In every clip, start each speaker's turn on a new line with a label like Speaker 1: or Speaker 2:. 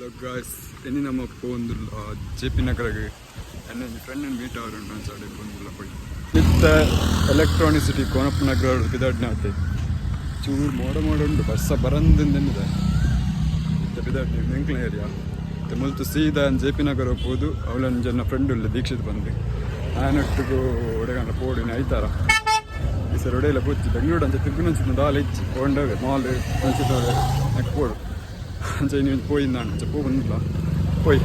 Speaker 1: Hello guys, ini nama pondula JP Nagarage. And friend and meet our on Saturday pondula poi. With electronicity Konap Nagar without nothing. Chur modern bassa barandinda. The without Minkle area. The mul to see the JP Nagar Podu, Alan Jana friend will Dikshit Bandi. I had to go on a port in Aitara. It's a rodela put the Bangalore and the Tribunals in the Dalich, Wonder, Mall, Port. Anjay poi nan chapo banla poi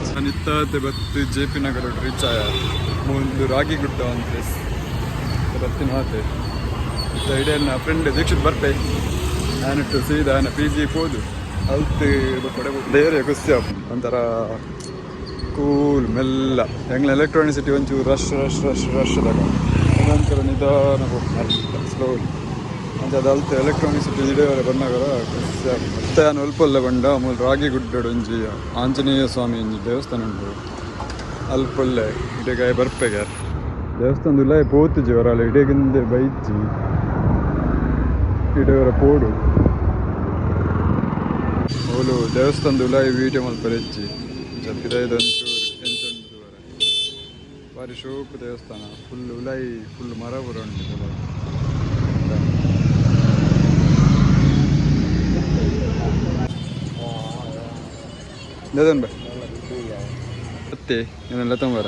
Speaker 1: Sanita debattu JP Nagar reach aya mundu ragi gudda ante debattin hate the idea na friend Dikshit barpe and to see the PG podu alti there gusya antara cool mella engle electronicity onchu rush daga ನಂತರ ನಿಧಾನ slowly ಅಂತ ಅದಲ್ತ ಎಲೆಕ್ಟ್ರಾನಿಕ್ಸಿಟಿ ಹಿಡಿಯವರೆ ಬಂದಾಗರ ಮತ್ತೆ ನಾನು ಅಲ್ಪಲ್ಲ ಬಂಡ ಆಮೇಲೆ ರಾಗಿ ಗುಡ್ಡಡು ಒಂಜಿ ಆಂಜನೇಯ ಸ್ವಾಮಿ ಒಂಜಿ ದೇವಸ್ಥಾನ ಉಂಟು ಅಲ್ಪೊಲ್ಲೆ ಇಡೆಗಾಯ ಬರ್ಪೆಗೆ ದೇವಸ್ಥಾನದ ಪೋತಿಜಿ ಅವರಲ್ಲ ಇಡೆಗಿಂದೆ ಬೈಜಿ ಇಡೆಯವರ ಪೋಡು ಅವಳು ದೇವಸ್ಥಾನದ ಉಲಾಯಿ ವೀಡಿಯೋ ಮಲ್ಪರೆಚ್ಚಿ ಜಪ್ಪಿದೈದಂಚೂರು ಭಾರಿ ಶೋಕು ದೇವಸ್ಥಾನ ಫುಲ್ ಉಲಾಯಿ ಫುಲ್ ಮರ ಬರ ಉಂಟು ಬೈ ಮತ್ತೆ ಏನೆಲ್ಲ ತೊಂಬರ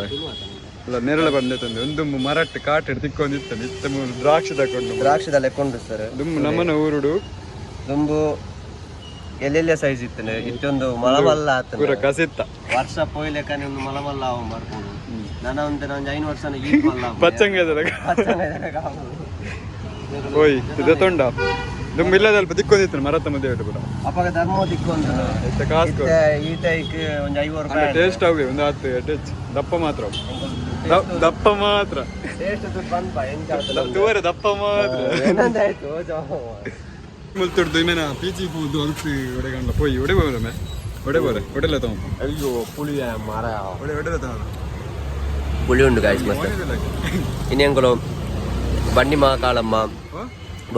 Speaker 1: ಅಲ್ಲ ನೇರಳೆ ಬಂದೆ ತಂದೆ ಒಂದು ಮರಟ್ಟು ಕಾಟಿಡ್ ತಿಕ್ಕೊಂಡಿರ್ತಾನೆ ಇತ್ತ ದ್ರಾಕ್ಷಿ ತಕೊಂಡು
Speaker 2: ದ್ರಾಕ್ಷಿ ಲೆಕ್ಕೊಂಡು ಸರ್
Speaker 1: ದುಂಬು ನಮ್ಮನ ಊರುಡು
Speaker 2: ದುಂಬು ಎಲ್ಲೆಲ್ಲ ಸೈಜ್ ಇತ್ತನೆ ಇತ್ತೊಂದು ಮಲಮಲ್ಲ
Speaker 1: ಪೂರ ಕಸಿತ್ತ
Speaker 2: ವರ್ಷ ಪೋಯ್ಲೆಕ್ಕ ಒಂದು ಮಲಮಲ್ಲ ಅವ ಮಾಡ್ಕೊಂಡು ನಾನು ಒಂದು 5 ವರ್ಷ
Speaker 1: ಪಚ್ಚಂಗ ಓಯ್ ಇದು ತೊಂಡ ದುಂಬು ಇಲ್ಲದಲ್ಪ ತಿಕ್ಕೊಂಡಿರ್ತಾನೆ ಮರತ್ತ ಮಧ್ಯೆ ಕೂಡ
Speaker 2: ಅಪ್ಪಾಗ ಧರ್ಮ ತಿಕ್ಕೊಂಡು ಈ ಟೈಕ್ ಒಂದು 5 ರೂಪಾಯಿ
Speaker 1: ಟೇಸ್ಟ್ ಆಗಿ ಒಂದು 10 ದಪ್ಪ ಮಾತ್ರ ದಪ್ಪ ಮಾತ್ರ
Speaker 2: ಟೇಸ್ಟ್ ಬಂದ್
Speaker 1: ತೂವರೆ ದಪ್ಪ ಮಾತ್ರ
Speaker 2: ಏನಂದಾಯ್ತು
Speaker 1: ಮುಲ್ತುಡ್ದು ಇನ್ನೇನ PG ಹೋದು ಅಲ್ಸಿ ಒಡೆಗಂಡ್ಲ ಪೋಯಿ ಒಡೆ ಬೋರಮೆ ಒಡೆ ಬೋರೆ ಒಡೆಲ್ಲ ತಗೊಂಡು
Speaker 2: ಅಯ್ಯೋ ಪುಳಿಯ ಮರ
Speaker 1: ಒಡೆಲ್ಲ ತಗೊಂಡು
Speaker 2: పులి ఉండు గాయస్ మస్తు ఇన్యంకులో బండి మహాకాళమ్మ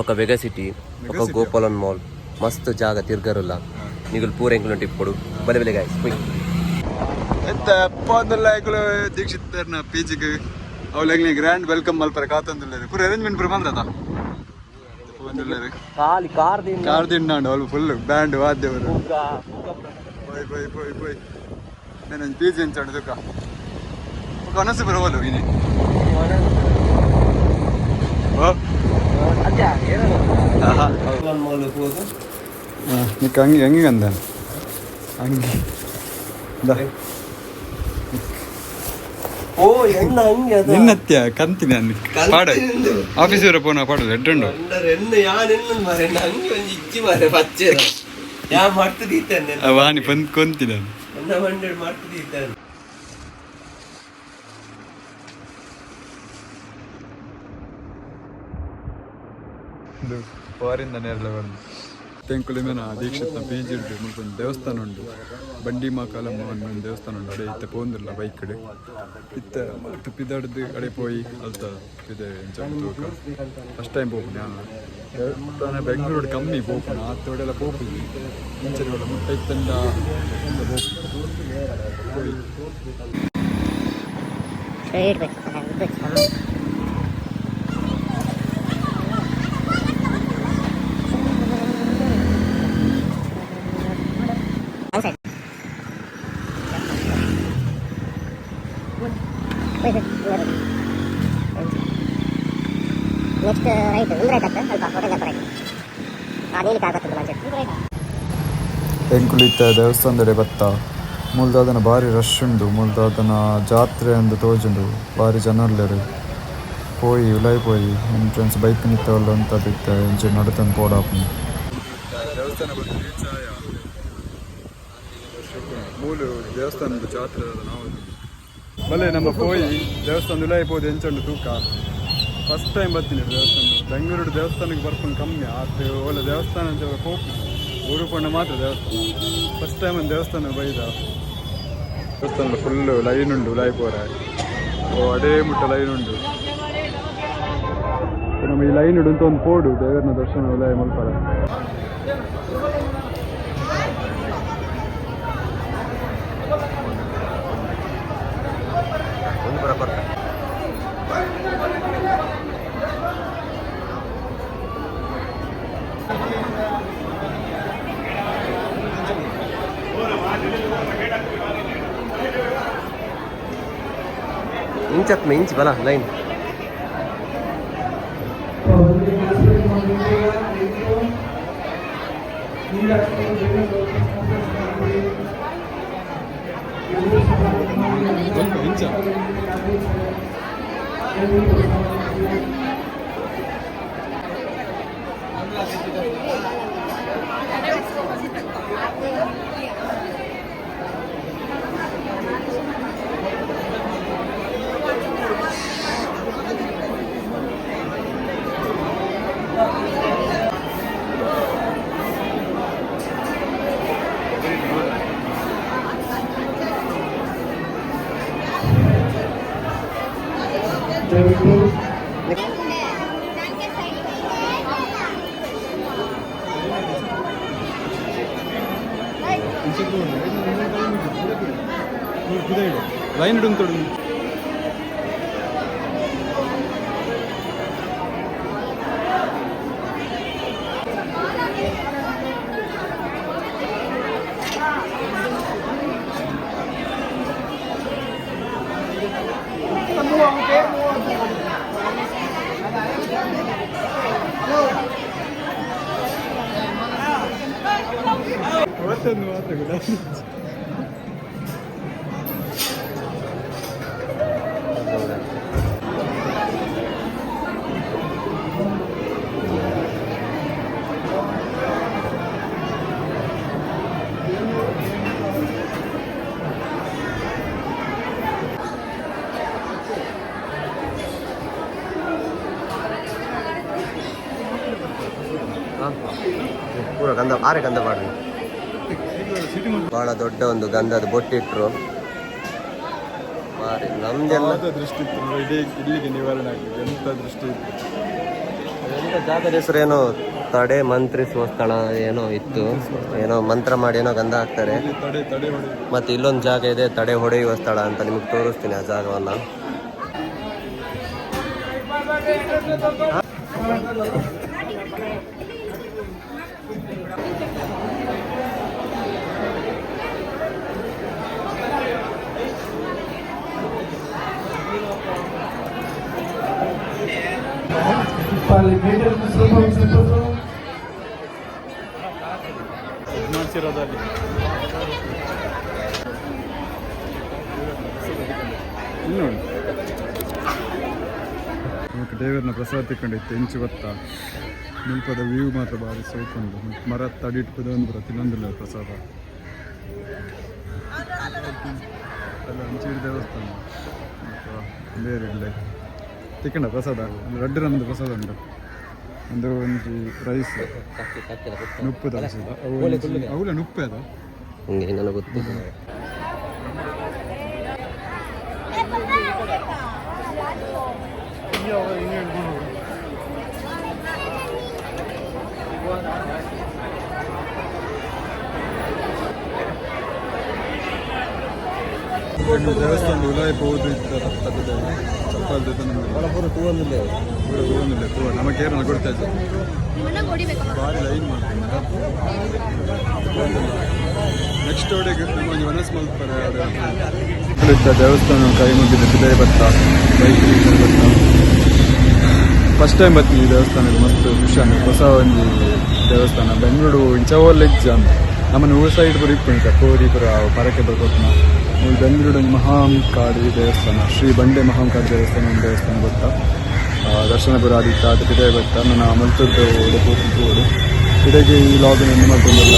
Speaker 2: ఒక వెగ సిటీ ఒక గోపాలన్ మాల్ మస్తు జాగా తిరగరుಲ್ಲ ನಿಗಲ್ ಪೂರ ಎಂಕ್ಲುಂಟು ఇప్పుడు ಬಲೆ ಬಲೆ ಗಾಯ್ಸ್ ಹೋಯ್
Speaker 1: ಎಂತ ಪೋದಲ್ಲಾಯ್ಕಲು ದೀಕ್ಷಿತರ್ನ PGಗೆ ಅವಲೆಗ್ಲಿ ಗ್ರ್ಯಾಂಡ್ ವೆಲ್ಕಮ್ ಮಲ್ಪರ ಕಾತಂದುಲ್ಲೇರು ಪೂರ ಅರೇಂಜ್ಮೆಂಟ್ ಪೂರ ಬಂದ್ರತ ಬಂದುಲ್ಲೇರು
Speaker 2: ಖಾಲಿ ಕಾರ್
Speaker 1: ದಿಂಡಾಂಡು ಅವಳು ಫುಲ್ ಬ್ಯಾಂಡ್ ವಾದ್ಯವರು ಪೋಯ್ ನಾನು PG ಅಂಚಾಡು ದುಃಖ ಕನಸು ಬರವಲ್ಲ ಇನಿ ನಿಕ್ಕ ಹಂಗೆ ಅಂದ ಹಂಗೆ ನಿನ್ನತ್ಯ ಕಂತೀನಿ ಅಂದ ಪಾಡ ಆಫೀಸ್ ಇವರ ಪೋನ ಪಾಡೋದು ಎಡ್ಡುಂಡು ವಾಣಿ ಬಂದು ಕೊಂತೀನಿ ಫಾರಿಂದ ನೇರಳೆ ಬಂದು ತೆಂಕುಲಿಮೇನ ದೀಕ್ಷಿತ್ನ PG ಉಂಟು ಮುಲ್ಪೊಂದು ದೇವಸ್ಥಾನ ಉಂಟು ಬಂಡಿ ಮಹಾಕಾಳಮ್ಮ ಒಂದು ದೇವಸ್ಥಾನ ಉಂಟು ಅಡೆ ಇತ್ತೆ ಪೋಂದಿಲ್ಲ ಬೈಕ್ ಕಡೆ ಇತ್ತ ಮತ್ತು ಪಿದಾಡ್ದು ಅಡೆ ಪೋಯಿ ಅಲ್ತ ಇದೆ ತೂಕ ಫಸ್ಟ್ ಟೈಮ್ ಹೋಗ್ತೀನಿ ನಾನು ದೇವಸ್ಥಾನ ಬೆಂಗಳೂರು ಕಮ್ಮಿ ಹೋಗ್ತೀನಿ ಆ ತೋಡೆಲ್ಲ ಹೋಗ್ತೀನಿ ಮುಂಚೆಲ್ಲ ಮುಟ್ಟ ಇತ್ತಂದ ಹೋಗಿ
Speaker 3: ನೆಕ್ಸ್ಟ್ ರೈಟ್ ಒಂದು ರೈಟ್ ಆಗ್ತದೆ ಸ್ವಲ್ಪ ಹೋಟೆಲ್ ರೈಟ್ ನೀಲಿ ಕಾಗತ್ತದ ಮಂಚೆ
Speaker 1: ಎಂಕುಲಿತ್ತ ದೇವಸ್ಥಾನದಡೆ ಬತ್ತ ಮುಲ್ದಾದನ ಭಾರಿ ರಶ್ ಉಂಡು ಮುಲ್ದಾದನ ಜಾತ್ರೆ ಅಂದು ತೋಜುಂಡು ಭಾರಿ ಜನರ್ಲೇರು ಪೋಯಿ ಉಲಾಯಿ ಪೋಯಿ ಎಂಟ್ರೆನ್ಸ್ ಬೈಕ್ ನಿತ್ತವಲ್ಲ ಅಂತ ಬಿತ್ತ ಎಂಚೆ ನಡತಂದು ಪೋಡಾಪು ದೇವಸ್ಥಾನ ಮೂಲು ದೇವಸ್ಥಾನದ ಜಾತ್ರೆ ನಾವು ಬಲೆ ನಮ್ಮ ಪೋಯಿ ದೇವಸ್ಥಾನ ಉಲಾಯಿ ಪೋದು ಎಂಚಂಡು ತೂಕ ಫಸ್ಟ್ ಟೈಮ್ ಬರ್ತೀನಿ ದೇವಸ್ಥಾನ ಬೆಂಗಳೂರು ದೇವಸ್ಥಾನಕ್ಕೆ ಬರ್ಕೊಂಡು ಕಮ್ಮಿ ಆತ ಒಳ್ಳೆ ದೇವಸ್ಥಾನ ಅಂತ ಹೋಗಿ ಊರುಕೊಂಡ ಮಾತ್ರ ದೇವಸ್ಥಾನ ಫಸ್ಟ್ ಟೈಮ್ ಒಂದು ದೇವಸ್ಥಾನ ಬೈದ ದೇವಸ್ಥಾನ ಫುಲ್ಲು ಲೈನ್ ಉಂಡು ಉಲಾಯಿ ಪೋರ ಅಡೇ ಮುಟ್ಟ ಲೈನ್ ಉಂಡು ನಮ್ಮ ಈ ಲೈನ್ ಇಡುವಂತ ಒಂದು ಪೋಡು ದೇವರನ ದರ್ಶನ ಎಲ್ಲ ಮಲ್ಪಾರ.
Speaker 2: इंच में इंच बला लाइन
Speaker 1: ಲೈನ್ ಇಡುವಂತ ಮಾತ್ರ
Speaker 2: ಪೂರ ಗಂಧ ಆರೆ ಗಂಧ ಮಾಡಿ ಬಹಳ ದೊಡ್ಡ ಒಂದು ಗಂಧದ ಬೊಟ್ಟಿಟ್ರು ಮಾರಿ ನಮ್ದೆಲ್ಲ
Speaker 1: ದೃಷ್ಟಿ ಇತ್ತು ಇಡೀ ಇಲ್ಲಿಗೆ ನಿವಾರಣೆ ಆಗ್ತದೆ. ಎಂತ ದೃಷ್ಟಿ ಇತ್ತು.
Speaker 2: ಎಂತ ಜಾಗದ ಹೆಸರು ಏನೋ ತಡೆ ಮಂತ್ರಿಸುವ ಸ್ಥಳ ಏನೋ ಇತ್ತು, ಏನೋ ಮಂತ್ರ ಮಾಡಿ ಏನೋ ಗಂಧ ಹಾಕ್ತಾರೆ.
Speaker 1: ತಡೆ ತಡೆ ಹೊಡೆ
Speaker 2: ಮತ್ತೆ ಇಲ್ಲೊಂದು ಜಾಗ ಇದೆ ತಡೆ ಹೊಡೆಯುವ ಸ್ಥಳ ಅಂತ, ನಿಮಗೆ ತೋರಿಸ್ತೀನಿ ಆ ಜಾಗವನ್ನ.
Speaker 1: ಮಾಡ್ಸಿರೋದಲ್ಲಿ ಇಲ್ಲಿ ನೋಡಿ ದೇವರನ್ನ ಪ್ರಸಾದ ತಿಕ್ಕೊಂಡಿತ್ತು ಇಂಚು ಗೊತ್ತ ಮುಲ್ಪದ ವ್ಯೂ ಮಾತ್ರ ಭಾರಿ ಸೋಕೊಂಡು ಮರ ತಡಿಟ್ಕೋದು ಒಂದು ತಿನ್ನೊಂದಿಲ್ಲ ಪ್ರಸಾದ ಅಲ್ಲ ಅಂಚೂರು ದೇವಸ್ಥಾನ ಬೇರೆ ಇಲ್ಲೇ ತಿಕ್ಕಂಡ ಪ್ರಸಾದ ರೆಡ್ ನಮ್ಮದು ಪ್ರಸಾದ ಉಂಟು. ಒಂದು ಒಂಜಿ ರೈಸ್ ನುಪ್ಪು ತರಿಸಿದ ಅವಳ ನುಪ್ಪೆ ಅದ
Speaker 2: ನನಗೆ ಗೊತ್ತಿಲ್ಲ.
Speaker 1: ದೇವಸ್ಥಾನ ಉಲಾಯ ಹೋದು ಚಪ್ಪಲ್ ತೂವೊಂದಿಲ್ಲ ನಮ್ಮ ಕೇರಳ ಕೊಡ್ತಾ ಇದ್ದೆ ಭಾರಿ ಲೈನ್ ಮಾಡ್ತೀನಿ ನೆಕ್ಸ್ಟ್ ಓಡೆಗೆ ಒಂದು ಮನಸ್ಸು ಮಲ್ಪರೆ ದೇವಸ್ಥಾನ ಕೈ ಮುಗಿದ ಬಿದರೆ ಭತ್ತ ಬೈಕ್ ಭತ್ತ ಫಸ್ಟ್ ಟೈಮ್ ಬರ್ತೀನಿ ಈ ದೇವಸ್ಥಾನಕ್ಕೆ ಮಸ್ತ್ ಖುಷಿ ಆಗ ಹೊಸ ಒಂದು ದೇವಸ್ಥಾನ ಬೆಂಗಳೂರು ಇಂಚವಲ್ ಎಕ್ಸಾಮ್ ನಮ್ಮನ್ನು ಊರ ಸೈಡ್ ಬರೀ ಇಪ್ಪುಂಟ ಕೋರಿ ಪುರ ಪರಕ್ಕೆ ಬರ್ಬೇಕು ನಾವು ಬೆಂಗಳೂರು ಮಹಾಂಕಾಳಿ ದೇವಸ್ಥಾನ ಶ್ರೀ ಬಂಡೆ ಮಹಾಂಕಾಳಿ ದೇವಸ್ಥಾನ ಒಂದು ದೇವಸ್ಥಾನ ಗೊತ್ತಾ ದರ್ಶನ ಪುರ ಆದಿತ್ತ ಅದು ಬಿಡೆ ಭತ್ತ ನನ್ನ ಮಲ್ತದ್ದು ಓಡಿ ಇಡೆಗೆ ಈ ಲಾಗಿನ ಮಾಡ್ಕೊಂಡಿಲ್ಲ